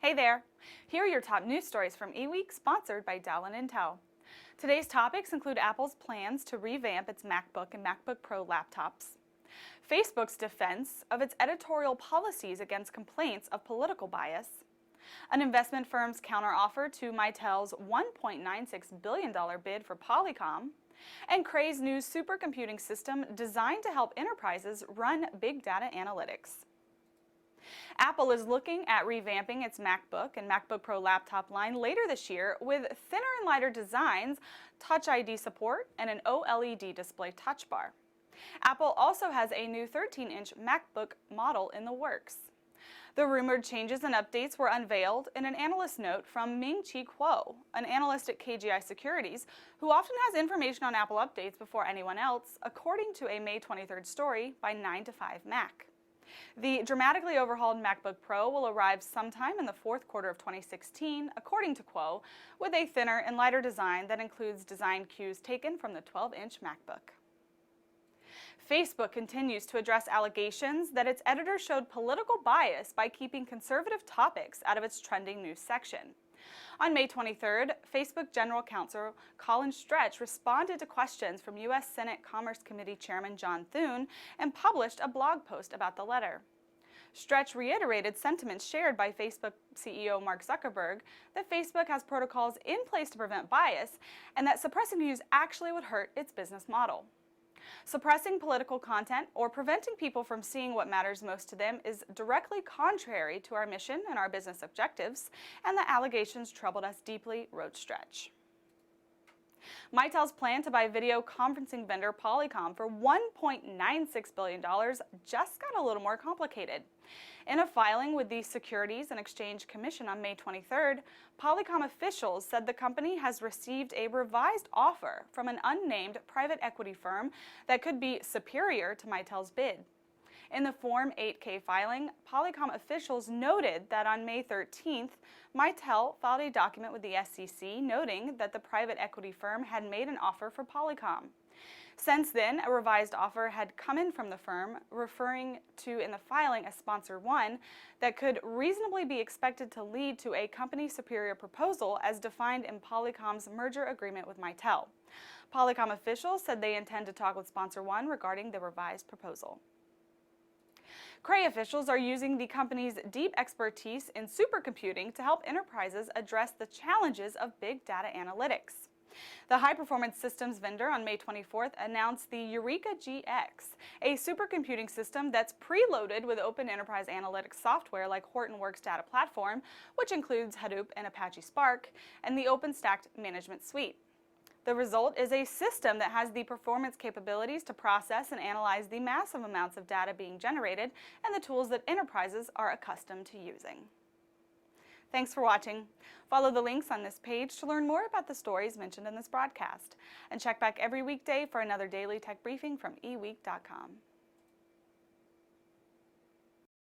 Hey there! Here are your top news stories from eWEEK, sponsored by Dell and Intel. Today's topics include Apple's plans to revamp its MacBook and MacBook Pro laptops, Facebook's defense of its editorial policies against complaints of political bias, an investment firm's counteroffer to Mitel's $1.96 billion bid for Polycom, and Cray's new supercomputing system designed to help enterprises run big data analytics. Apple is looking at revamping its MacBook and MacBook Pro laptop line later this year with thinner and lighter designs, Touch ID support, and an OLED display touch bar. Apple also has a new 13-inch MacBook model in the works. The rumored changes and updates were unveiled in an analyst note from Ming-Chi Kuo, an analyst at KGI Securities, who often has information on Apple updates before anyone else, according to a May 23rd story by 9to5Mac. The dramatically overhauled MacBook Pro will arrive sometime in the fourth quarter of 2016, according to Kuo, with a thinner and lighter design that includes design cues taken from the 12-inch MacBook. Facebook continues to address allegations that its editor showed political bias by keeping conservative topics out of its trending news section. On May 23rd, Facebook General Counsel Colin Stretch responded to questions from U.S. Senate Commerce Committee Chairman John Thune and published a blog post about the letter. Stretch reiterated sentiments shared by Facebook CEO Mark Zuckerberg that Facebook has protocols in place to prevent bias and that suppressing news actually would hurt its business model. Suppressing political content or preventing people from seeing what matters most to them is directly contrary to our mission and our business objectives, and the allegations troubled us deeply, wrote Stretch. Mitel's plan to buy video conferencing vendor Polycom for $1.96 billion just got a little more complicated. In a filing with the Securities and Exchange Commission on May 23rd, Polycom officials said the company has received a revised offer from an unnamed private equity firm that could be superior to Mitel's bid. In the Form 8K filing, Polycom officials noted that on May 13th, Mitel filed a document with the SEC noting that the private equity firm had made an offer for Polycom. Since then, a revised offer had come in from the firm, referring to in the filing as Sponsor 1, that could reasonably be expected to lead to a company superior proposal as defined in Polycom's merger agreement with Mitel. Polycom officials said they intend to talk with Sponsor 1 regarding the revised proposal. Cray officials are using the company's deep expertise in supercomputing to help enterprises address the challenges of big data analytics. The high-performance systems vendor on May 24th announced the Eureka-GX, a supercomputing system that's preloaded with open enterprise analytics software like Hortonworks Data Platform, which includes Hadoop and Apache Spark, and the OpenStack Management Suite. The result is a system that has the performance capabilities to process and analyze the massive amounts of data being generated and the tools that enterprises are accustomed to using. Thanks for watching. Follow the links on this page to learn more about the stories mentioned in this broadcast. And check back every weekday for another daily tech briefing from eWEEK.com.